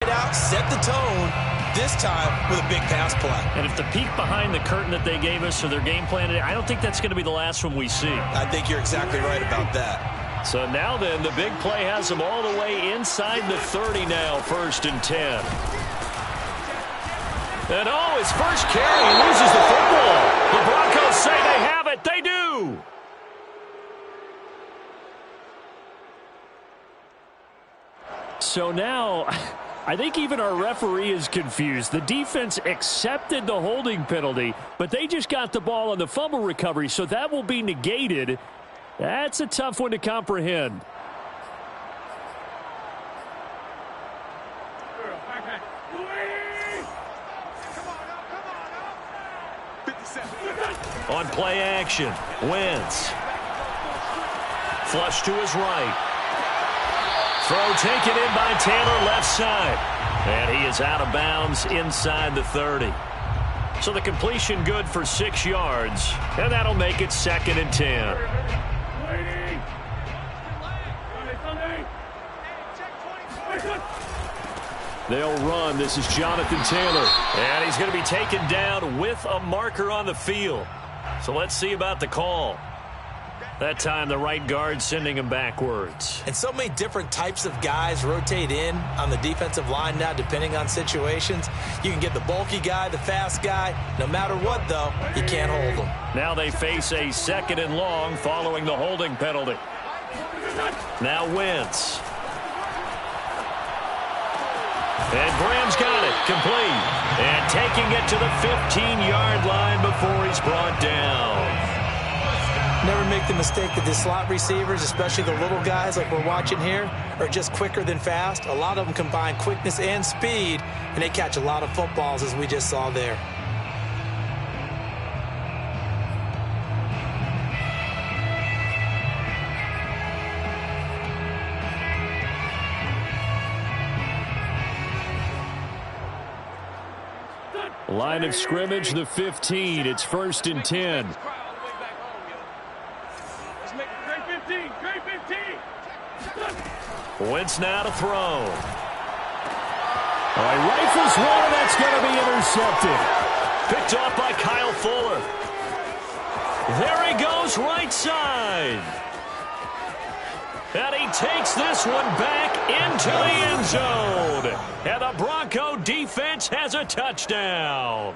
out, set the tone, this time with a big pass play. And if the peek behind the curtain that they gave us or their game plan today, I don't think that's going to be the last one we see. I think you're exactly right about that. So now then, the big play has them all the way inside the 30 now, 1st and 10. And his first carry, he loses the football. The Broncos say they have it. They do. So now, I think even our referee is confused. The defense accepted the holding penalty, but they just got the ball on the fumble recovery, so that will be negated. That's a tough one to comprehend. On play action, Wentz. Flush to his right. Throw taken in by Taylor, left side. And he is out of bounds inside the 30. So the completion good for 6 yards. And that'll make it 2nd and 10. They'll run. This is Jonathan Taylor. And he's going to be taken down with a marker on the field. So let's see about the call. That time the right guard sending him backwards. And so many different types of guys rotate in on the defensive line now depending on situations. You can get the bulky guy, the fast guy. No matter what, though, you can't hold them. Now they face a 2nd and long following the holding penalty. Now Wentz. And Graham's got it. Complete. And taking it to the 15-yard line before he's brought down. Never make the mistake that the slot receivers, especially the little guys like we're watching here, are just quicker than fast. A lot of them combine quickness and speed, and they catch a lot of footballs, as we just saw there. Line of scrimmage, the 15. It's 1st and 10. Wentz now to throw. All right, rifles one, that's going to be intercepted. Picked off by Kyle Fuller. There he goes, right side. And he takes this one back into the end zone. And the Bronco defense has a touchdown.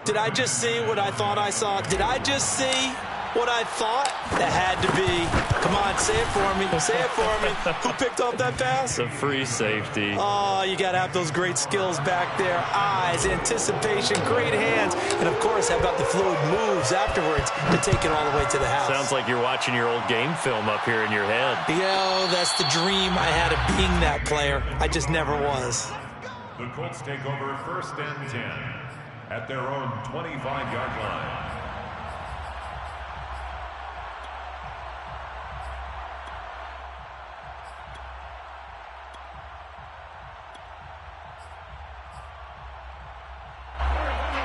Did I just see what I thought I saw? Did I just see what I thought? That had to be. Come on, say it for me. Say it for me. Who picked up that pass? The free safety. Oh, you got to have those great skills back there. Eyes, anticipation, great hands. And, of course, how about the fluid moves afterwards to take it all the way to the house? Sounds like you're watching your old game film up here in your head. Yo, that's the dream I had of being that player. I just never was. The Colts take over 1st and 10 at their own 25-yard line.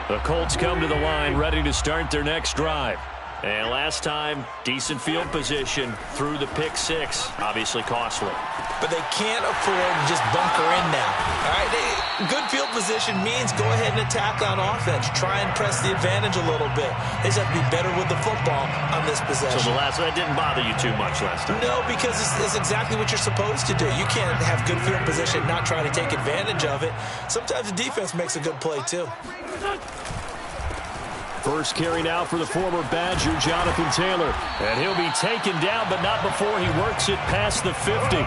The Colts come to the line ready to start their next drive. And last time, decent field position through the pick 6. Obviously costly. But they can't afford to just bunker in now. All right, good field position means go ahead and attack on offense. Try and press the advantage a little bit. They just have to be better with the football on this possession. So that didn't bother you too much last time? No, because it's exactly what you're supposed to do. You can't have good field position, not try to take advantage of it. Sometimes the defense makes a good play, too. First carry now for the former Badger, Jonathan Taylor. And he'll be taken down, but not before he works it past the 50.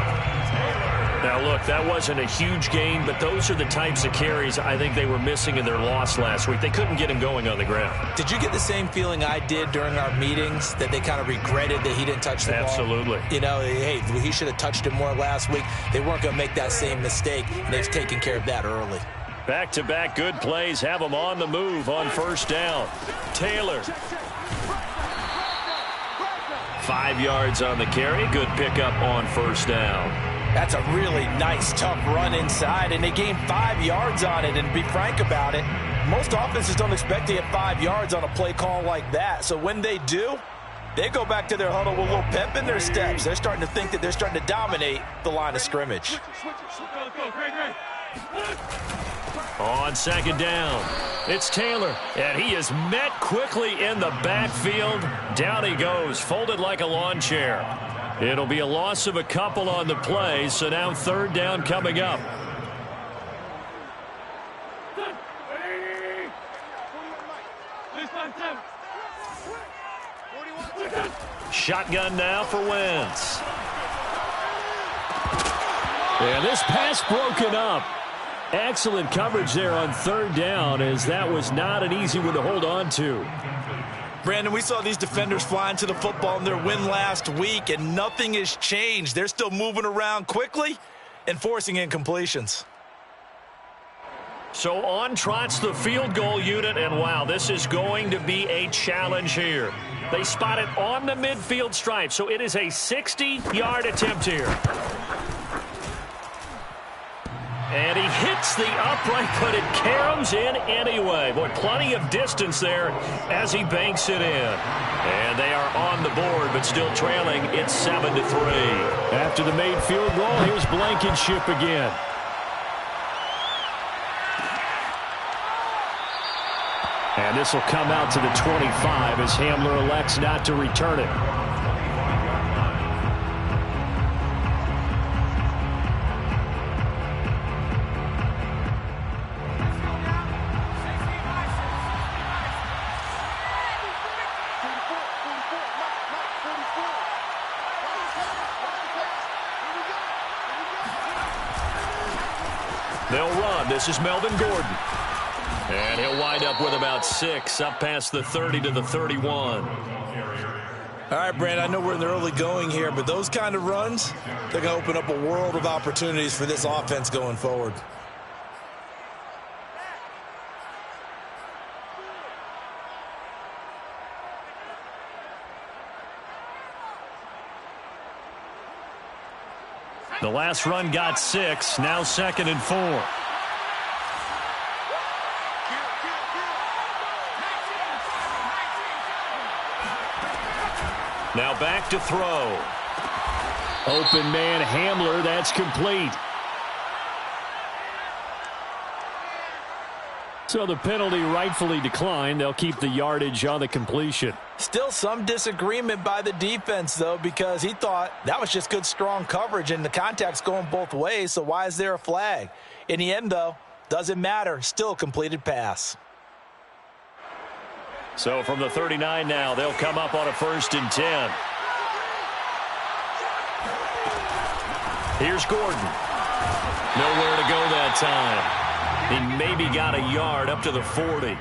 Now, look, that wasn't a huge gain, but those are the types of carries I think they were missing in their loss last week. They couldn't get him going on the ground. Did you get the same feeling I did during our meetings, that they kind of regretted that he didn't touch the ball? Absolutely. You know, hey, he should have touched it more last week. They weren't going to make that same mistake, and they've taken care of that early. Back-to-back good plays have them on the move on 1st down. Taylor. 5 yards on the carry. Good pickup on 1st down. That's a really nice, tough run inside, and they gained 5 yards on it. And to be frank about it, most offenses don't expect to get 5 yards on a play call like that. So when they do, They go back to their huddle with a little pep in their steps. They're starting to think that they're starting to dominate the line of scrimmage. On second down, it's Taylor, and he is met quickly in the backfield. Down he goes, folded like a lawn chair. It'll be a loss of a couple on the play, so now third down coming up. Shotgun now for Wentz. And this pass broken up. Excellent coverage there on third down, as that was not an easy one to hold on to. Brandon, we saw these defenders flying to the football in their win last week, and nothing has changed. They're still moving around quickly and forcing incompletions. So on trots the field goal unit, and wow, this is going to be a challenge here. They spot it on the midfield stripe, so it is a 60-yard attempt here. And he hits the upright, but it caroms in anyway. Boy, plenty of distance there as he banks it in. And they are on the board, but still trailing. It's 7-3. After the made field goal, here's Blankenship again. And this will come out to the 25 as Hamler elects not to return it. They'll run. This is Melvin Gordon. And he'll wind up with about 6, up past the 30 to the 31. All right, Brand, I know we're in the early going here, but those kind of runs, they're going to open up a world of opportunities for this offense going forward. The last run got 6, now 2nd and 4. Now back to throw. Open man Hamler, that's complete. So the penalty rightfully declined. They'll keep the yardage on the completion. Still some disagreement by the defense, though, because he thought that was just good, strong coverage, and the contact's going both ways, so why is there a flag? In the end, though, doesn't matter. Still a completed pass. So from the 39 now, they'll come up on a 1st and 10. Here's Gordon. Nowhere to go that time. He maybe got a yard up to the 40.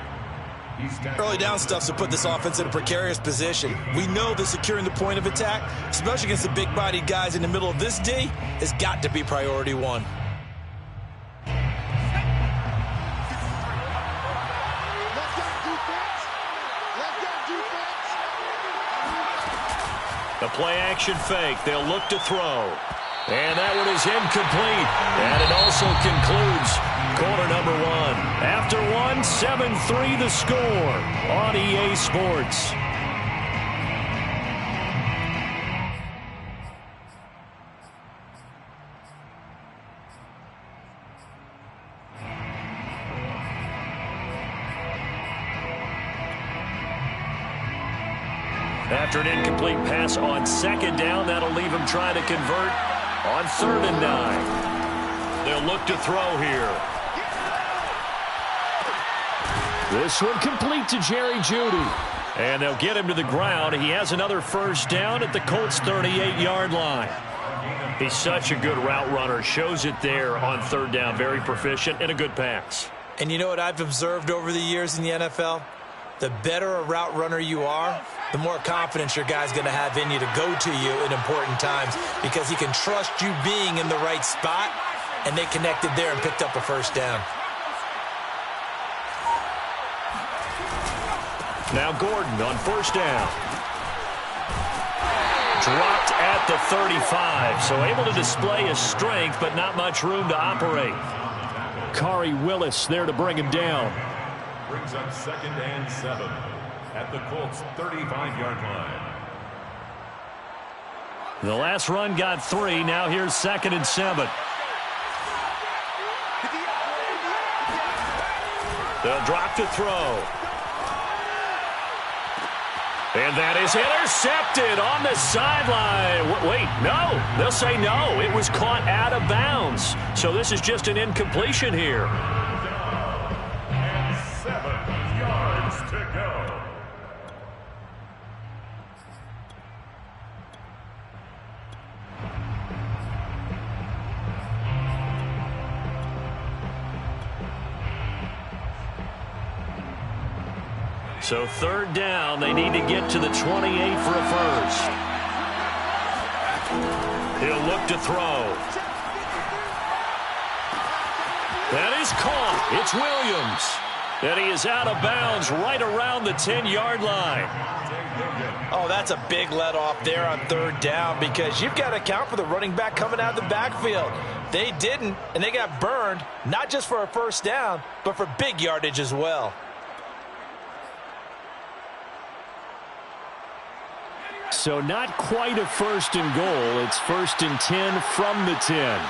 Early down stuff to put this offense in a precarious position. We know that securing the point of attack, especially against the big-bodied guys in the middle of this D, has got to be priority one. The play-action fake. They'll look to throw. And that one is incomplete. And it also concludes quarter number 1. After 1, 7-3 the score on EA Sports. After an incomplete pass on 2nd down, that'll leave him trying to convert on 3rd and 9. They'll look to throw here. This one complete to Jerry Jeudy. And they'll get him to the ground. He has another 1st down at the Colts' 38-yard line. He's such a good route runner. Shows it there on 3rd down. Very proficient and a good pass. And you know what I've observed over the years in the NFL? The better a route runner you are, the more confidence your guy's going to have in you to go to you in important times, because he can trust you being in the right spot, and they connected there and picked up a 1st down. Now Gordon on 1st down. Dropped at the 35, so able to display his strength, but not much room to operate. Khari Willis there to bring him down. Brings up 2nd and 7 at the Colts' 35-yard line. The last run got 3. Now here's 2nd and 7. They'll drop to throw. And that is intercepted on the sideline. Wait, no. They'll say no. It was caught out of bounds. So this is just an incompletion here. And 7 yards to go. So 3rd down, they need to get to the 28 for a first. He'll look to throw. That is caught. It's Williams. And he is out of bounds right around the 10-yard line. Oh, that's a big let off there on 3rd down because you've got to account for the running back coming out of the backfield. They didn't, and they got burned, not just for a first down, but for big yardage as well. So not quite a 1st and goal. It's 1st and 10 from the 10.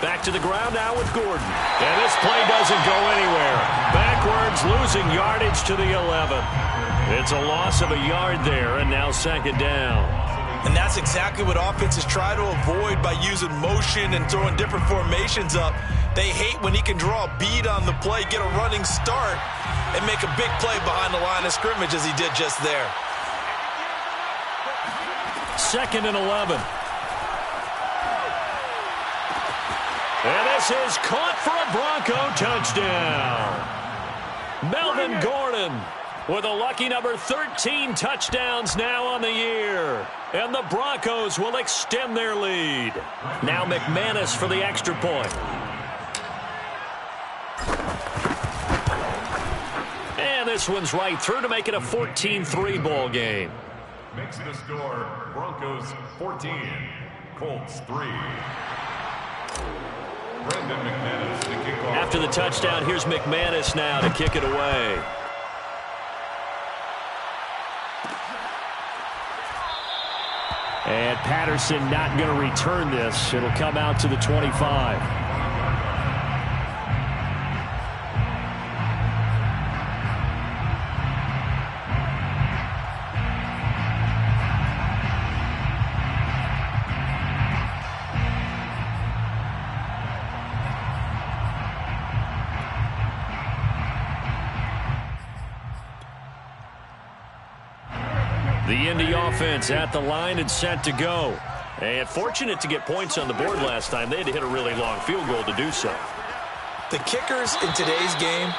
Back to the ground now with Gordon. And this play doesn't go anywhere. Backwards, losing yardage to the 11. It's a loss of a yard there, and now 2nd down. And that's exactly what offenses try to avoid by using motion and throwing different formations up. They hate when he can draw a bead on the play, get a running start, and make a big play behind the line of scrimmage as he did just there. 2nd and 11. And this is caught for a Bronco touchdown. Melvin Gordon with a lucky number 13 touchdowns now on the year. And the Broncos will extend their lead. Now McManus for the extra point. And this one's right through to make it a 14-3 ball game. Makes the score Broncos 14, Colts 3. Brendan McManus to kick off. After the touchdown, here's McManus now to kick it away. And Patterson not going to return this. It'll come out to the 25. The Indy offense at the line and set to go. And fortunate to get points on the board last time. They had to hit a really long field goal to do so. The kickers in today's game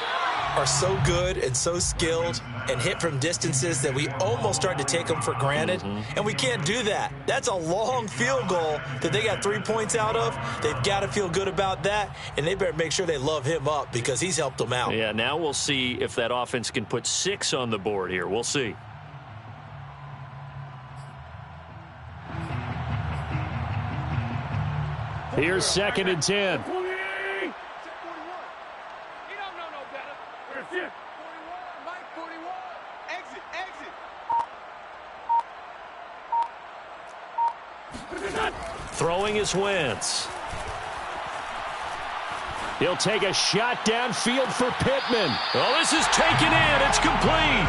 are so good and so skilled and hit from distances that we almost start to take them for granted. And we can't do that. That's a long field goal that they got 3 points out of. They've got to feel good about that, and they better make sure they love him up because he's helped them out. Yeah, now we'll see if that offense can put 6 on the board here. We'll see. Here's 2nd and 10. Throwing is Wentz. He'll take a shot downfield for Pittman. Oh, this is taken in. It's complete.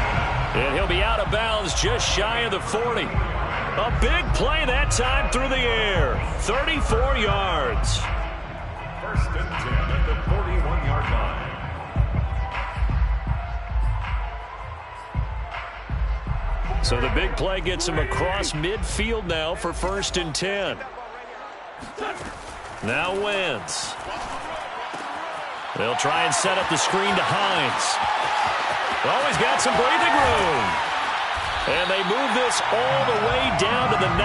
And he'll be out of bounds just shy of the 40. A big play that time through the air. 34 yards. 1st and 10 at the 41-yard line. So the big play gets him across midfield now for 1st and 10. Now Wentz. They'll try and set up the screen to Hines. Oh, he's got some breathing room. And they move this all the way down to the 9.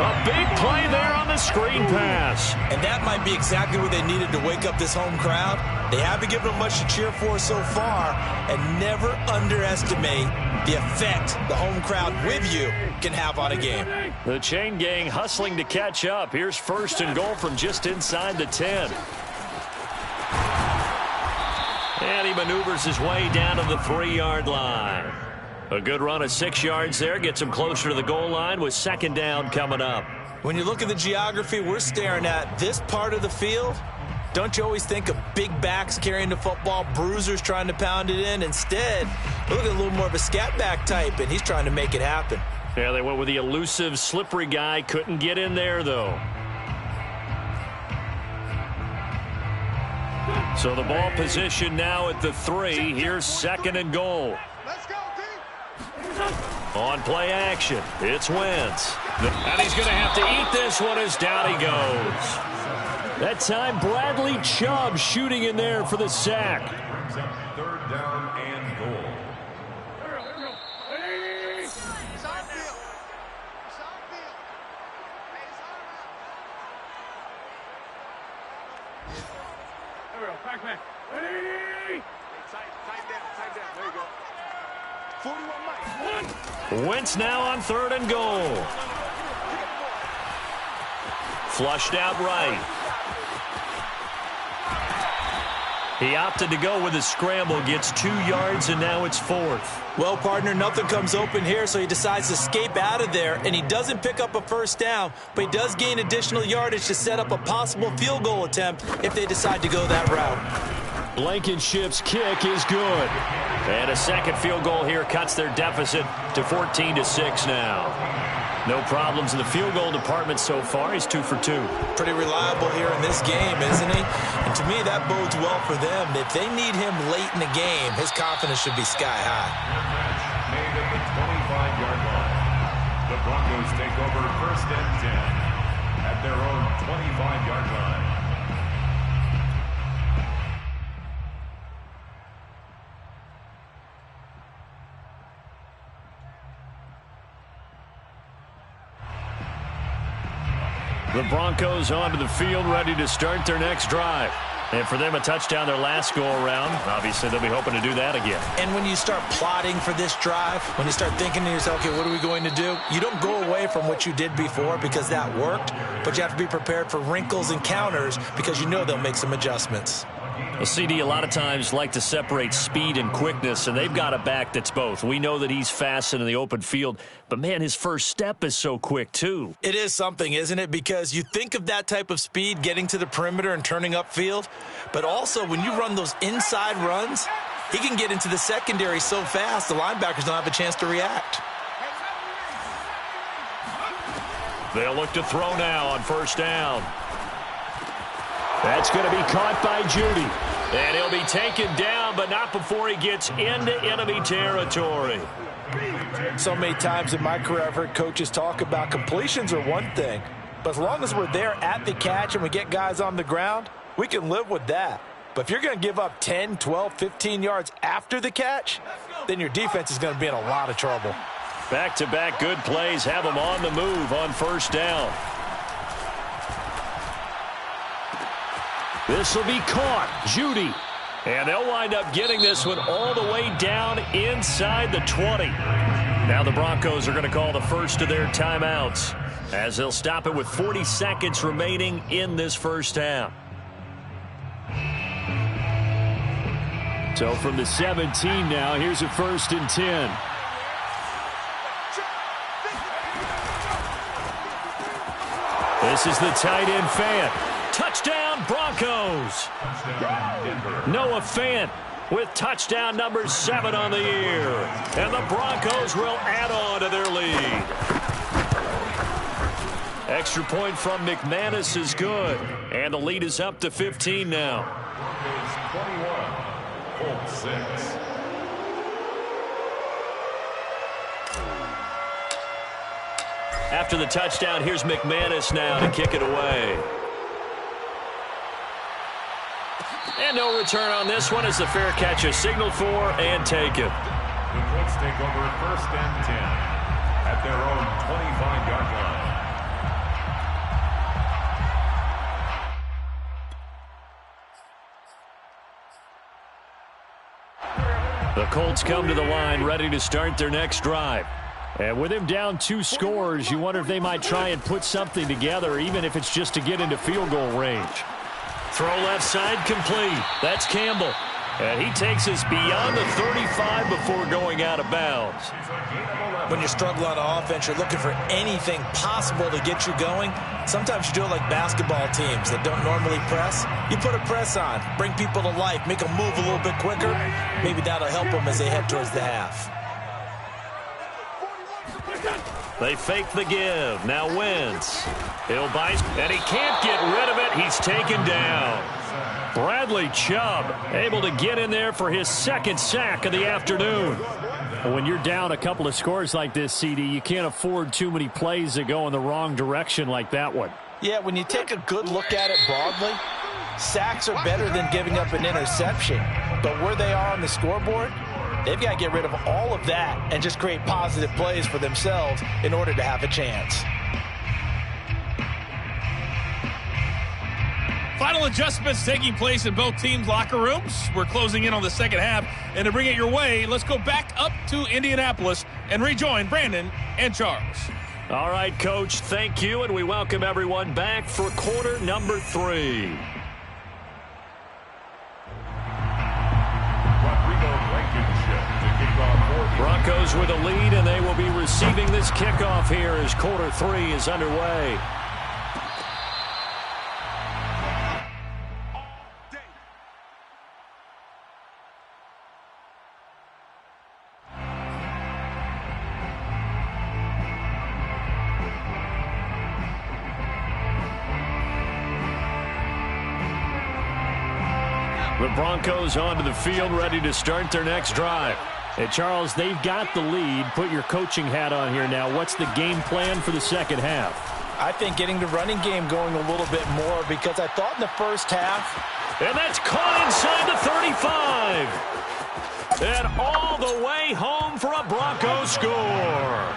A big play there on the screen pass. And that might be exactly what they needed to wake up this home crowd. They haven't given them much to cheer for so far, and never underestimate the effect the home crowd with you can have on a game. The chain gang hustling to catch up. Here's 1st and goal from just inside the 10. And he maneuvers his way down to the 3-yard line. A good run of 6 yards there gets him closer to the goal line with 2nd down coming up. When you look at the geography we're staring at, this part of the field, don't you always think of big backs carrying the football, bruisers trying to pound it in? Instead, look at a little more of a scat back type, and he's trying to make it happen. Yeah, they went with the elusive, slippery guy. Couldn't get in there, though. So the ball position now at the 3. Here's 2nd and goal. Let's go, On play action, it's Wentz. And he's going to have to eat this one as down he goes. That time, Bradley Chubb shooting in there for the sack. 3rd down and goal. Wentz now on 3rd and goal. Flushed out right. He opted to go with a scramble, gets 2 yards, and now it's 4th. Well, partner, nothing comes open here, so he decides to escape out of there, and he doesn't pick up a 1st down, but he does gain additional yardage to set up a possible field goal attempt if they decide to go that route. Blankenship's kick is good. And a 2nd field goal here cuts their deficit to 14-6 now. No problems in the field goal department so far. He's 2 for 2. Pretty reliable here in this game, isn't he? And to me, that bodes well for them. If they need him late in the game, his confidence should be sky high. Made at the 25-yard line. The Broncos take over 1st and 10 at their own 25-yard line. The Broncos onto the field, ready to start their next drive. And for them, a touchdown their last go-around. Obviously, they'll be hoping to do that again. And when you start plotting for this drive, when you start thinking to yourself, okay, what are we going to do? You don't go away from what you did before because that worked, but you have to be prepared for wrinkles and counters because you know they'll make some adjustments. Well, CD, a lot of times like to separate speed and quickness, and they've got a back that's both. We know that he's fast in the open field, but, man, his first step is so quick, too. It is something, isn't it? Because you think of that type of speed getting to the perimeter and turning upfield, but also when you run those inside runs, he can get into the secondary so fast the linebackers don't have a chance to react. They'll look to throw now on 1st down. That's going to be caught by Judy. And he'll be taken down, but not before he gets into enemy territory. So many times in my career I've heard coaches talk about completions are one thing, but as long as we're there at the catch and we get guys on the ground, we can live with that. But if you're going to give up 10, 12, 15 yards after the catch, then your defense is going to be in a lot of trouble. Back-to-back good plays have them on the move on 1st down. This will be caught. Judy. And they'll wind up getting this one all the way down inside the 20. Now the Broncos are going to call the first of their timeouts as they'll stop it with 40 seconds remaining in this first half. So from the 17 now, here's a 1st and 10. This is the tight end Fant. Touchdown, Broncos. Noah Fant with touchdown number 7 on the year. And the Broncos will add on to their lead. Extra point from McManus is good. And the lead is up to 15 now. Broncos 21, Colts 6. After the touchdown, here's McManus now to kick it away. And no return on this one as the fair catch is signaled for and taken. The Colts take over 1st and 10 at their own 25-yard line. The Colts come to the line ready to start their next drive. And with him down 2 scores, you wonder if they might try and put something together, even if it's just to get into field goal range. Throw left side complete. That's Campbell. And he takes us beyond the 35 before going out of bounds. When you struggle on offense, you're looking for anything possible to get you going. Sometimes you do it like basketball teams that don't normally press. You put a press on, bring people to life, make them move a little bit quicker. Maybe that'll help them as they head towards the half. They fake the give. Now Wentz. He'll buy, and he can't get rid of it. He's taken down. Bradley Chubb able to get in there for his 2nd sack of the afternoon. When you're down a couple of scores like this, CD, you can't afford too many plays that go in the wrong direction like that one. Yeah, when you take a good look at it broadly, sacks are better than giving up an interception. But where they are on the scoreboard, they've got to get rid of all of that and just create positive plays for themselves in order to have a chance. Final adjustments taking place in both teams' locker rooms. We're closing in on the second half. And to bring it your way, let's go back up to Indianapolis and rejoin Brandon and Charles. All right, Coach, thank you, and we welcome everyone back for quarter number 3. Broncos with a lead, and they will be receiving this kickoff here as quarter 3 is underway. The Broncos onto the field, ready to start their next drive. Hey, Charles, they've got the lead. Put your coaching hat on here now. What's the game plan for the second half? I think getting the running game going a little bit more, because I thought in the first half. And that's caught inside the 35. And all the way home for a Bronco score.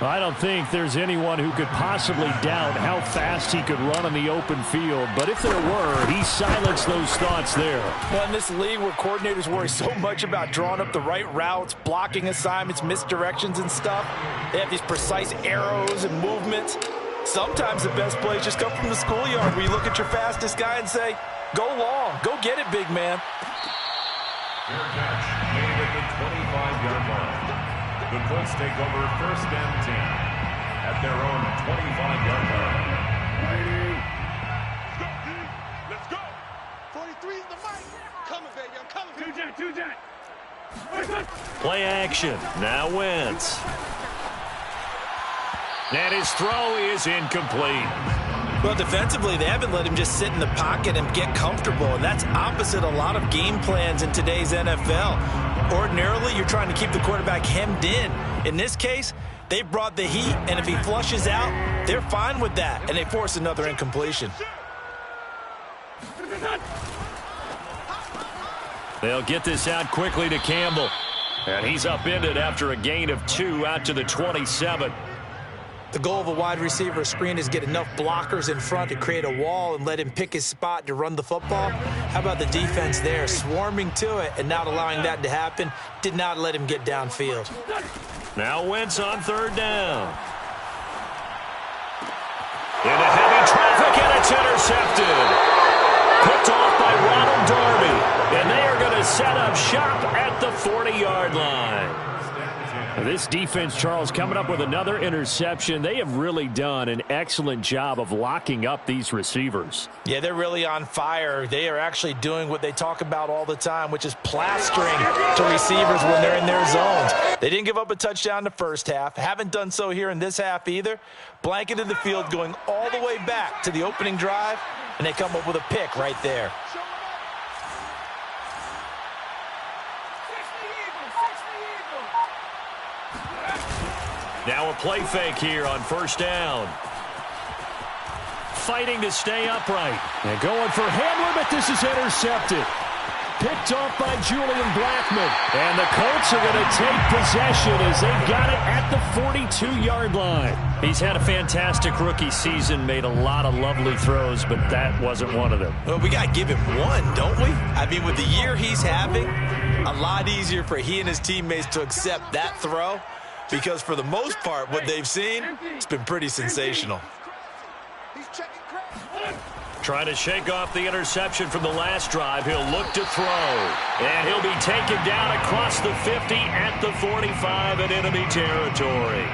I don't think there's anyone who could possibly doubt how fast he could run on the open field. But if there were, he silenced those thoughts there. Well, in this league where coordinators worry so much about drawing up the right routes, blocking assignments, misdirections and stuff, they have these precise arrows and movements. Sometimes the best plays just come from the schoolyard where you look at your fastest guy and say, go long, go get it, big man. Fair catch made at the 25-yard line. The Colts take over 1st and 10 at their own 25-yard line. Let's go. 43 is the mic. Coming, baby. I'm coming. 2 Jack. Play action. Now Wentz. And his throw is incomplete. Well, defensively, they haven't let him just sit in the pocket and get comfortable, and that's opposite a lot of game plans in today's NFL. Ordinarily, you're trying to keep the quarterback hemmed in. In this case, they brought the heat, and if he flushes out, they're fine with that, and they force another incompletion. They'll get this out quickly to Campbell. And he's upended after a gain of 2 out to the 27. The goal of a wide receiver screen is get enough blockers in front to create a wall and let him pick his spot to run the football. How about the defense there, swarming to it and not allowing that to happen? Did not let him get downfield. Now Wentz on 3rd down. Into heavy traffic, and it's intercepted. Picked off by Ronald Darby. And they are going to set up shop at the 40-yard line. This defense, Charles, coming up with another interception. They have really done an excellent job of locking up these receivers. Yeah, they're really on fire. They are actually doing what they talk about all the time, which is plastering to receivers when they're in their zones. They didn't give up a touchdown in the first half. Haven't done so here in this half either. Blanketed the field going all the way back to the opening drive, and they come up with a pick right there. Now a play fake here on 1st down. Fighting to stay upright. And going for Hamler, but this is intercepted. Picked off by Julian Blackmon. And the Colts are going to take possession as they've got it at the 42-yard line. He's had a fantastic rookie season, made a lot of lovely throws, but that wasn't one of them. Well, we got to give him one, don't we? I mean, with the year he's having, A lot easier for he and his teammates to accept that throw because for the most part, what they've seen, it's been pretty sensational. Trying to shake off the interception from the last drive. He'll look to throw. And he'll be taken down across the 50 at the 45 in enemy territory.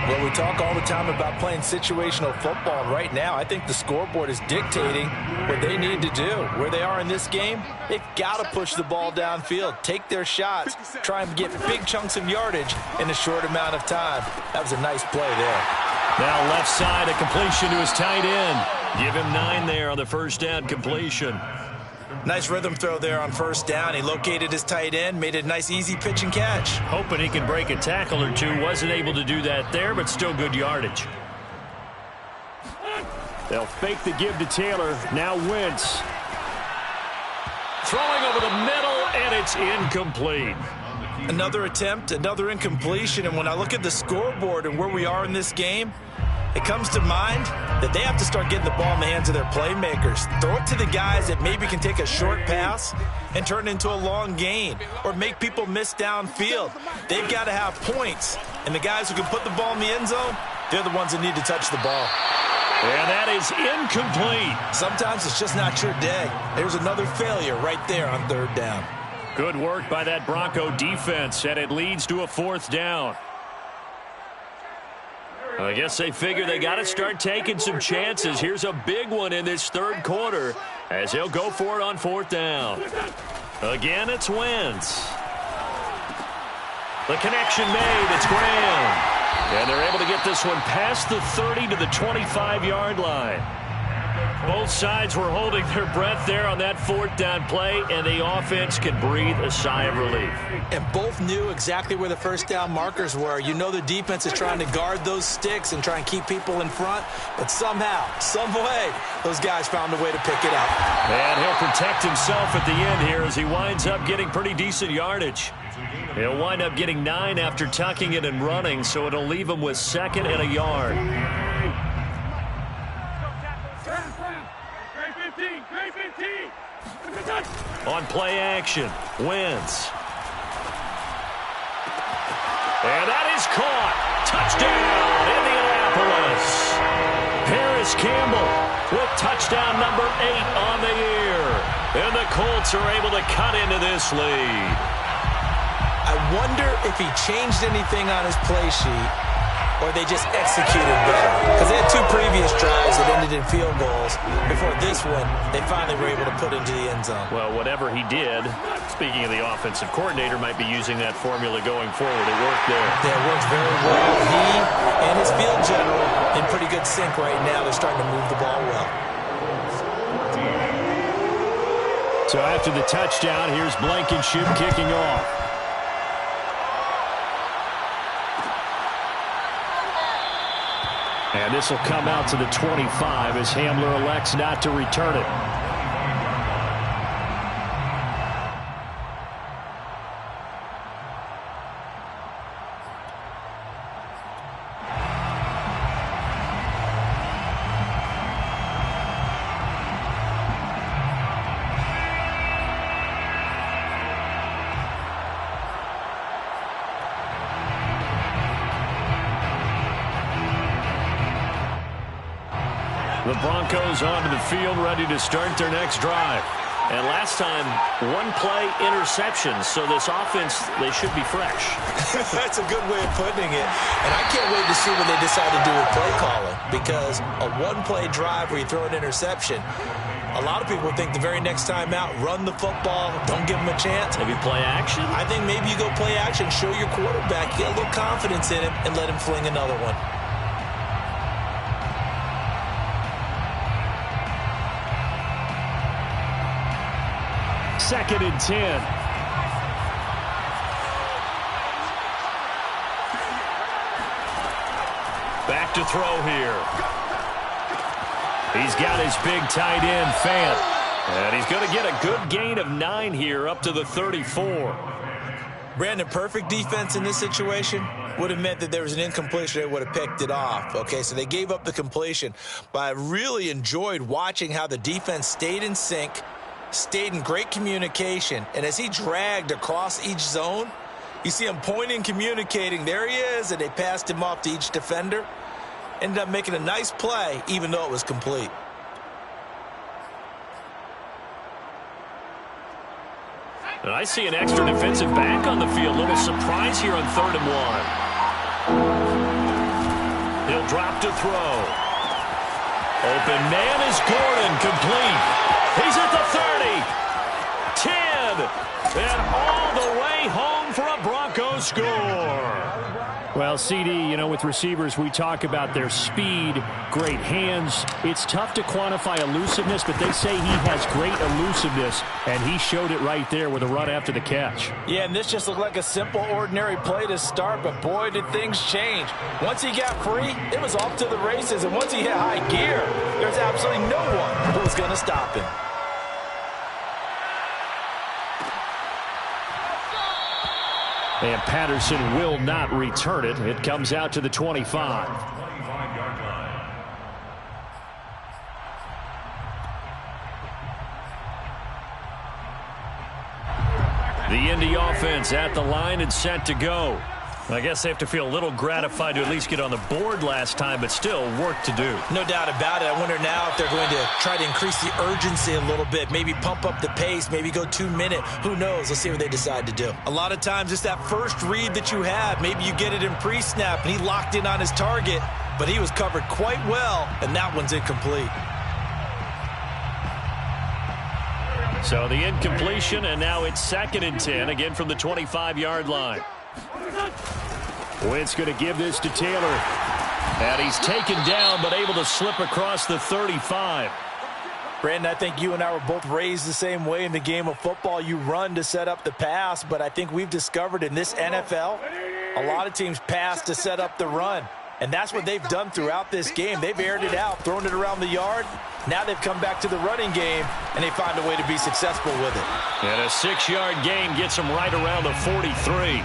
Well, we talk all the time about playing situational football, and right now I think the scoreboard is dictating what they need to do. Where they are in this game, they've got to push the ball downfield, take their shots, try and get big chunks of yardage in a short amount of time. That was a nice play there. Now left side, a completion to his tight end. Give him 9 there on the first down completion. Nice rhythm throw there on first down. He located his tight end, made a nice easy pitch and catch. Hoping he can break a tackle or two. Wasn't able to do that there, but still good yardage. They'll fake the give to Taylor. Now Wentz. Throwing over the middle, and it's incomplete. Another attempt, another incompletion, and when I look at the scoreboard and where we are in this game, it comes to mind that they have to start getting the ball in the hands of their playmakers. Throw it to the guys that maybe can take a short pass and turn it into a long gain or make people miss downfield. They've got to have points, and the guys who can put the ball in the end zone, they're the ones that need to touch the ball. And that is incomplete. Sometimes it's just not your day. There's another failure right there on third down. Good work by that Bronco defense, and it leads to a fourth down. I guess they figure they got to start taking some chances. Here's a big one in this third quarter as he'll go for it on fourth down. Again, it's Wentz. The connection made. It's Graham. And they're able to get this one past the 30 to the 25-yard line. Both sides were holding their breath there on that fourth down play, and the offense can breathe a sigh of relief. And both knew exactly where the first down markers were. You know the defense is trying to guard those sticks and try and keep people in front, but somehow, some way, those guys found a way to pick it up. And he'll protect himself at the end here as he winds up getting pretty decent yardage. He'll wind up getting 9 after tucking it and running, so it'll leave him with 2nd and a yard. On play action, Wentz. And that is caught. Touchdown, Indianapolis. Paris Campbell with touchdown number 8 on the year. And the Colts are able to cut into this lead. I wonder if he changed anything on his play sheet or they just executed better. Because they had 2 previous drives that ended in field goals. Before this one, they finally were able to put into the end zone. Well, whatever he did, speaking of the offensive coordinator, might be using that formula going forward. It worked there. Yeah, it worked very well. He and his field general in pretty good sync right now. They're starting to move the ball well. So after the touchdown, here's Blankenship kicking off. And this will come out to the 25 as Hamler elects not to return it. The Broncos onto the field, ready to start their next drive. And last time, 1-play interception, so this offense, they should be fresh. That's a good way of putting it. And I can't wait to see what they decide to do with play calling, because a 1-play drive where you throw an interception, a lot of people would think the very next time out, run the football, don't give them a chance. Maybe play action? I think maybe you go play action, show your quarterback, get a little confidence in him, and let him fling another one. Second and 10. Back to throw here. He's got his big tight end, Fant. And he's going to get a good gain of 9 here up to the 34. Brandon, perfect defense in this situation would have meant that there was an incompletion. They would have picked it off. Okay, so they gave up the completion. But I really enjoyed watching how the defense stayed in sync, stayed in great communication. And as he dragged across each zone, you see him pointing, communicating. There he is, and they passed him off to each defender. Ended up making a nice play, even though it was complete. And I see an extra defensive back on the field. Little surprise here on 3rd and 1. He'll drop to throw. Open man is Gordon, complete. He's at the 30, 10, and all the way home for a Broncos score. Well, CD, you know, with receivers, we talk about their speed, great hands. It's tough to quantify elusiveness, but they say he has great elusiveness, and he showed it right there with a run after the catch. Yeah, and this just looked like a simple, ordinary play to start, but boy, did things change. Once he got free, it was off to the races, and once he hit high gear, there's absolutely no one who was going to stop him. And Patterson will not return it. It comes out to the 25. 25-yard line. The Indy offense at the line and set to go. I guess they have to feel a little gratified to at least get on the board last time, but still work to do. No doubt about it. I wonder now if they're going to try to increase the urgency a little bit, maybe pump up the pace, maybe go 2-minute. Who knows? Let's see what they decide to do. A lot of times it's that first read that you have. Maybe you get it in pre-snap, and he locked in on his target, but he was covered quite well, and that one's incomplete. So the incompletion, and now it's 2nd and 10, again from the 25-yard line. Wentz going to give this to Taylor. And he's taken down, but able to slip across the 35. Brandon, I think you and I were both raised the same way in the game of football. You run to set up the pass, but I think we've discovered in this NFL, a lot of teams pass to set up the run. And that's what they've done throughout this game. They've aired it out, thrown it around the yard. Now they've come back to the running game, and they find a way to be successful with it. And a 6-yard gain gets him right around the 43.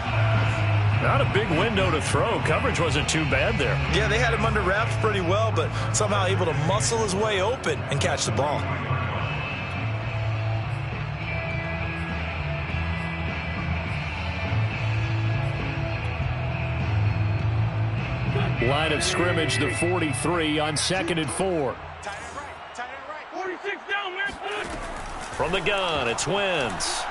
Not a big window to throw. Coverage wasn't too bad there. Yeah, they had him under wraps pretty well, but somehow able to muscle his way open and catch the ball. Line of scrimmage, the 43 on 2nd and 4. Tight end right. 46 down, man. From the gun, it's Wentz.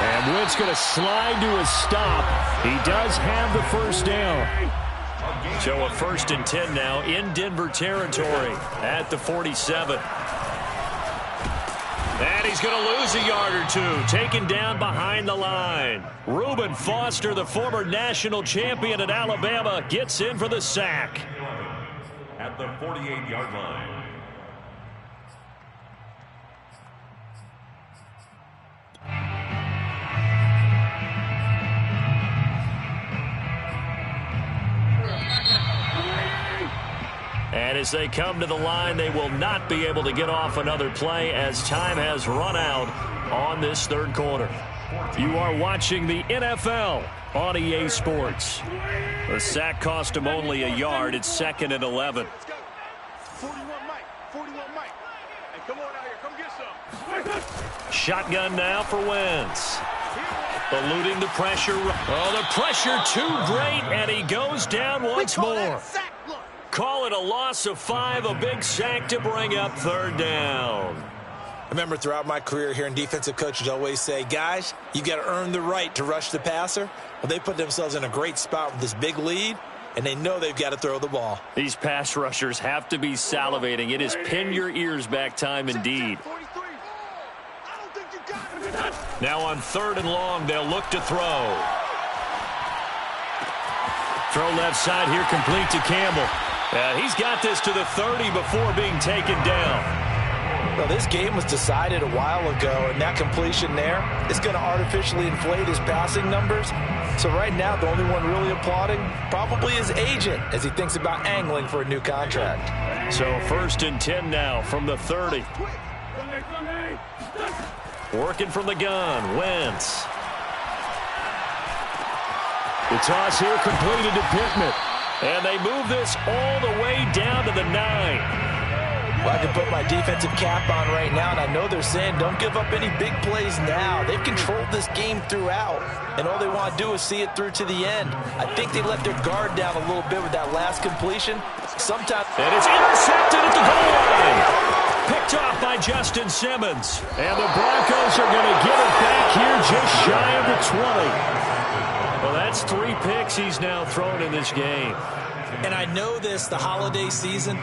And Wentz going to slide to a stop. He does have the first down. So a 1st and 10 now in Denver territory at the 47. And he's going to lose a yard or two, taken down behind the line. Reuben Foster, the former national champion at Alabama, gets in for the sack. At the 48-yard line. And as they come to the line, they will not be able to get off another play as time has run out on this 3rd quarter. You are watching the NFL on EA Sports. The sack cost him only a yard. It's 2nd and 11. Let's go. 41 Mike. Hey, come on out here. Come get some. Shotgun now for Wentz. Eluding the pressure. Oh, the pressure too great, and he goes down once more. Call it a loss of 5, a big sack to bring up 3rd down. I remember throughout my career hearing defensive coaches always say, guys, you got to earn the right to rush the passer. Well, they put themselves in a great spot with this big lead, and they know they've got to throw the ball. These pass rushers have to be salivating. It is pin your ears back time indeed. Now on 3rd and long, they'll look to throw. Throw left side here, complete to Campbell. He's got this to the 30 before being taken down. Well, this game was decided a while ago, and that completion there is going to artificially inflate his passing numbers. So right now, the only one really applauding probably his agent as he thinks about angling for a new contract. So 1st and 10 now from the 30. Working from the gun, Wentz. The toss here completed to Pittman. And they move this all the way down to the 9. Well, I can put my defensive cap on right now, and I know they're saying don't give up any big plays now. They've controlled this game throughout, and all they want to do is see it through to the end. I think they let their guard down a little bit with that last completion. Sometimes. And it's intercepted at the goal line. Picked off by Justin Simmons. And the Broncos are going to get it back here just shy of the 20. Well, that's 3 picks he's now thrown in this game. And I know this, the holiday season,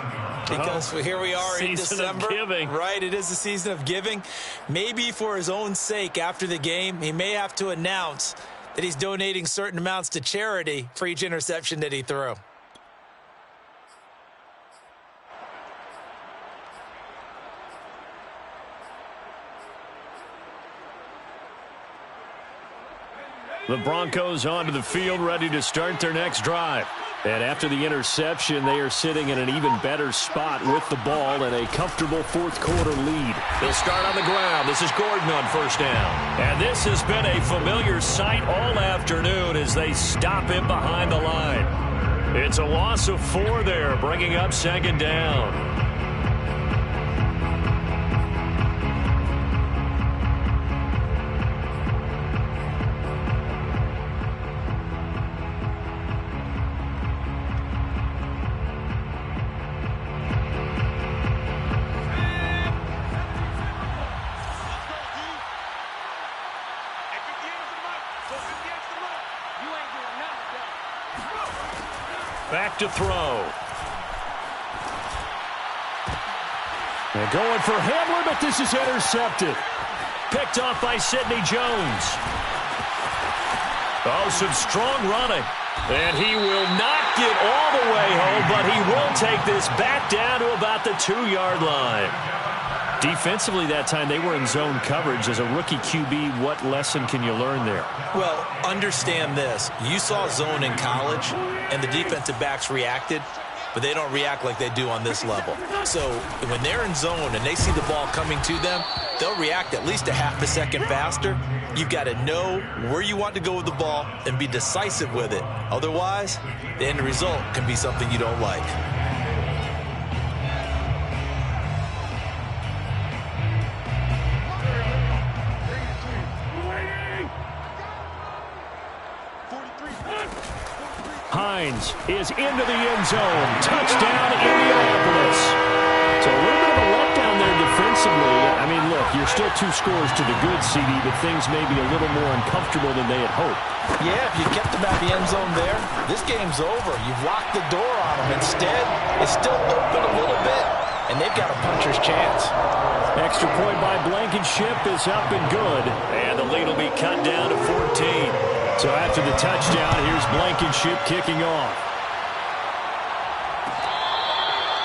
because here we are in December. Season of giving. Right, it is the season of giving. Maybe for his own sake after the game, he may have to announce that he's donating certain amounts to charity for each interception that he threw. The Broncos onto the field, ready to start their next drive. And after the interception, they are sitting in an even better spot with the ball and a comfortable fourth-quarter lead. They'll start on the ground. This is Gordon on first down. And this has been a familiar sight all afternoon as they stop him behind the line. It's a loss of 4 there, bringing up second down. Back to throw. They're going for Hamler, but this is intercepted. Picked off by Sidney Jones. Oh, some strong running. And he will not get all the way home, but he will take this back down to about the 2-yard line. Defensively that time, they were in zone coverage. As a rookie QB, what lesson can you learn there? Well, understand this. You saw zone in college, and the defensive backs reacted, but they don't react like they do on this level. So when they're in zone and they see the ball coming to them, they'll react at least a half a second faster. You've got to know where you want to go with the ball and be decisive with it. Otherwise, the end result can be something you don't like. Hines is into the end zone. Touchdown, Indianapolis. So a little bit of a letdown there defensively. I mean, look, you're still 2 scores to the good, CD, but things may be a little more uncomfortable than they had hoped. Yeah, if you kept them at the end zone there, this game's over. You've locked the door on them. Instead, it's still open a little bit, and they've got a puncher's chance. Extra point by Blankenship is up and good. And the lead will be cut down to 14. So after the touchdown, here's Blankenship kicking off.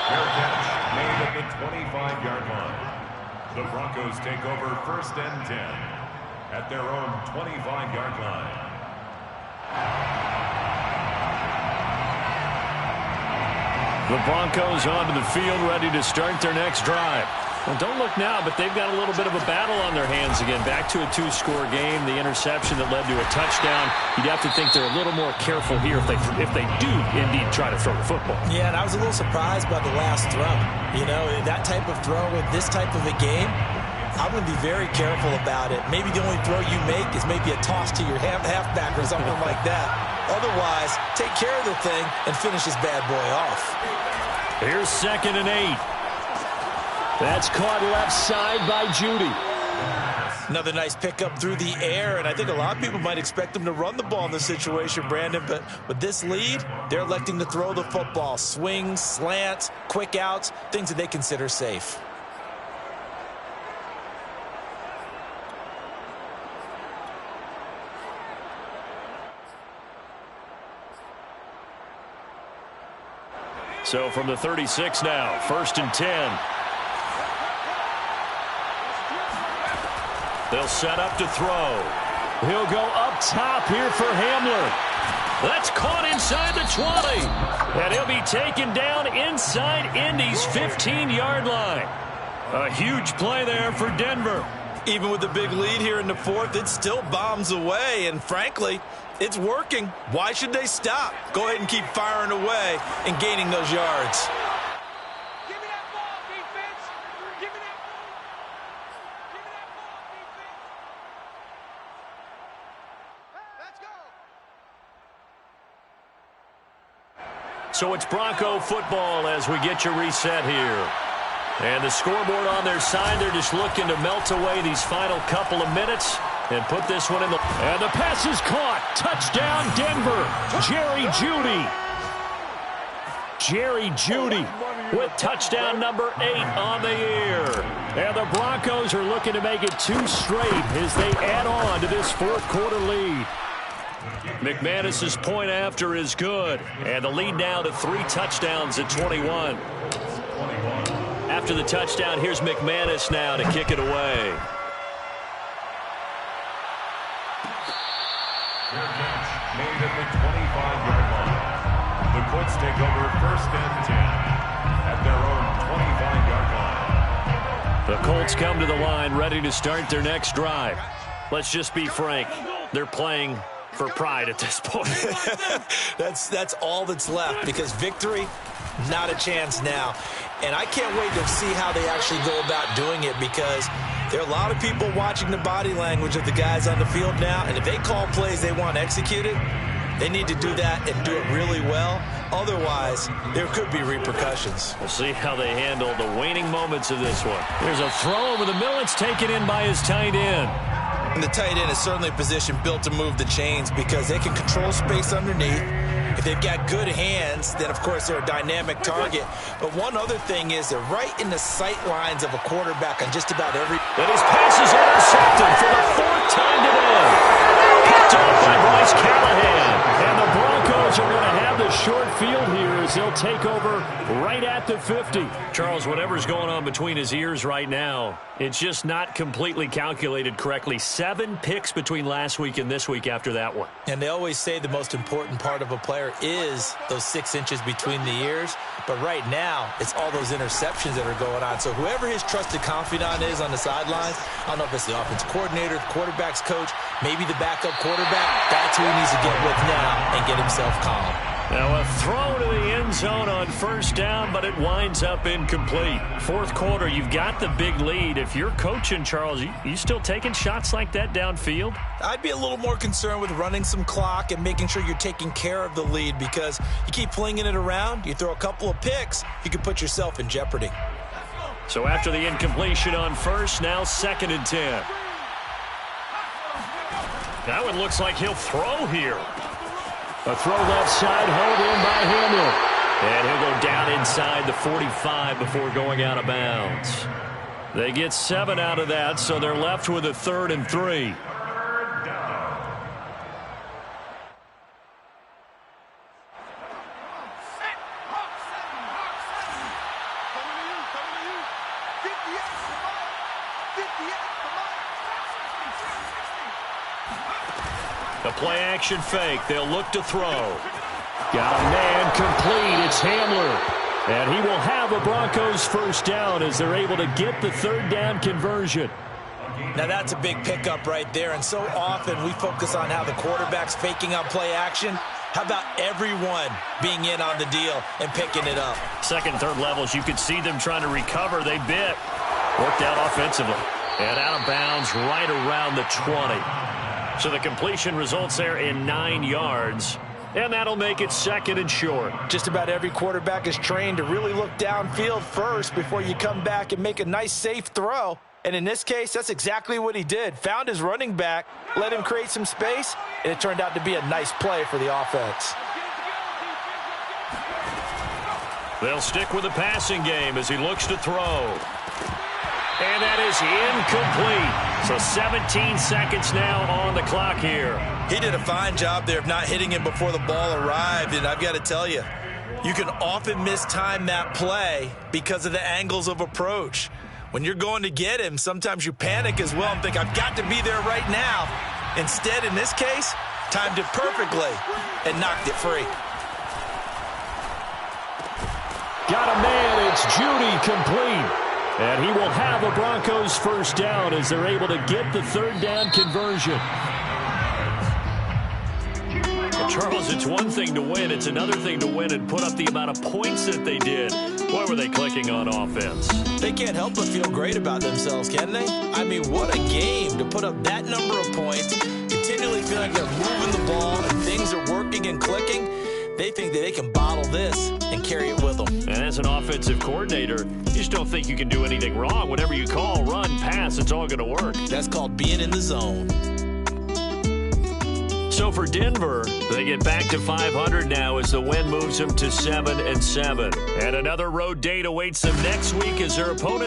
Fair catch made at the 25-yard line. The Broncos take over 1st and 10 at their own 25-yard line. The Broncos onto the field, ready to start their next drive. Well, don't look now, but they've got a little bit of a battle on their hands again. Back to a 2-score game. The interception that led to a touchdown. You'd have to think they're a little more careful here if they do indeed try to throw the football. Yeah, and I was a little surprised by the last throw. You know, that type of throw in this type of a game, I'm going to be very careful about it. Maybe the only throw you make is maybe a toss to your halfback or something like that. Otherwise, take care of the thing and finish this bad boy off. Here's 2nd and 8. That's caught left side by Judy. Another nice pickup through the air, and I think a lot of people might expect them to run the ball in this situation, Brandon, but with this lead, they're electing to throw the football. Swings, slants, quick outs, things that they consider safe. So from the 36 now, 1st and 10. They'll set up to throw. He'll go up top here for Hamler. That's caught inside the 20. And he'll be taken down inside Indy's 15-yard line. A huge play there for Denver. Even with the big lead here in the 4th, it still bombs away, and frankly, it's working. Why should they stop? Go ahead and keep firing away and gaining those yards. Give me that ball, defense. So it's Bronco football as we get you reset here. And the scoreboard on their side, they're just looking to melt away these final couple of minutes and put this one in the... And the pass is caught. Touchdown, Denver. Jerry Jeudy. Jerry Jeudy with touchdown number 8 on the year. And the Broncos are looking to make it 2 straight as they add on to this fourth-quarter lead. McManus's point after is good. And the lead now to 3 touchdowns at 21. After the touchdown, here's McManus now to kick it away. Fair catch made at the 25-yard line. The Colts take over 1st and 10 at their own 25-yard line. The Colts come to the line ready to start their next drive. Let's just be frank. They're playing for pride at this point. That's all that's left, because victory, not a chance now. And I can't wait to see how they actually go about doing it, because there are a lot of people watching the body language of the guys on the field now, and if they call plays they want executed, they need to do that and do it really well. Otherwise, there could be repercussions. We'll see how they handle the waning moments of this one. There's a throw over the middle. It's taken in by his tight end. And the tight end is certainly a position built to move the chains, because they can control space underneath. If they've got good hands, then, of course, they're a dynamic target. But one other thing is they're right in the sight lines of a quarterback on just about every... But his pass is intercepted for the 4th time today. Picked off by Bryce Callahan. And the Broncos are going to have the short field here as they'll take over right at the 50. Charles, whatever's going on between his ears right now, it's just not completely calculated correctly. 7 picks between last week and this week after that one. And they always say the most important part of a player is those 6 inches between the ears. But right now, it's all those interceptions that are going on. So whoever his trusted confidant is on the sidelines, I don't know if it's the offense coordinator, the quarterback's coach, maybe the backup quarterback, that's who he needs to get with now and get himself calm. Now a throw to the end zone on 1st down, but it winds up incomplete. 4th quarter, you've got the big lead. If you're coaching, Charles, you still taking shots like that downfield? I'd be a little more concerned with running some clock and making sure you're taking care of the lead, because you keep flinging it around, you throw a couple of picks, you can put yourself in jeopardy. So after the incompletion on 1st, now 2nd and 10. That one looks like he'll throw here. A throw left side, held in by Hamlin. And he'll go down inside the 45 before going out of bounds. They get 7 out of that, so they're left with a 3rd and 3. The play-action fake. They'll look to throw. Got a man complete. It's Hamler. And he will have a Broncos 1st down as they're able to get the 3rd down conversion. Now that's a big pickup right there, and so often we focus on how the quarterback's faking out play action. How about everyone being in on the deal and picking it up? 2nd, 3rd levels, you could see them trying to recover. They bit. Worked out offensively. And out of bounds right around the 20. So the completion results there in 9 yards. And that'll make it 2nd and short. Just about every quarterback is trained to really look downfield first before you come back and make a nice, safe throw. And in this case, that's exactly what he did. Found his running back, let him create some space, and it turned out to be a nice play for the offense. They'll stick with the passing game as he looks to throw. And that is incomplete. So 17 seconds now on the clock here. He did a fine job there of not hitting him before the ball arrived. And I've got to tell you, you can often mistime that play because of the angles of approach. When you're going to get him, sometimes you panic as well and think, I've got to be there right now. Instead, in this case, timed it perfectly and knocked it free. Got a man. It's Jeudy complete. And he will have a Broncos 1st down as they're able to get the 3rd down conversion. Well, Charles, it's one thing to win. It's another thing to win and put up the amount of points that they did. Boy, were they clicking on offense. They can't help but feel great about themselves, can they? I mean, what a game to put up that number of points, continually feel like they're moving the ball and things are working and clicking. They think that they can bottle this and carry it with them. And as an offensive coordinator, you just don't think you can do anything wrong. Whatever you call, run, pass, it's all going to work. That's called being in the zone. So for Denver, they get back to 500 now as the win moves them to 7-7. And another road date awaits them next week as their opponent